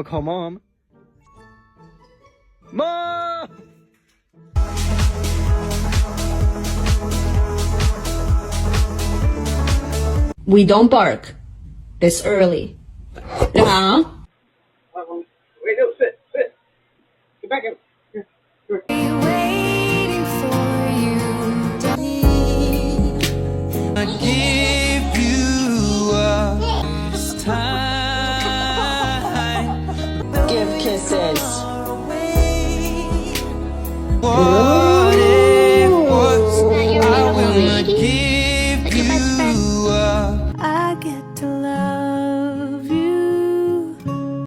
gonna call mom. Mom! We don't bark this early. Yeah. Wait, no, sit. Get back in. Waiting for you. I give you this time. Give kisses. Whoa.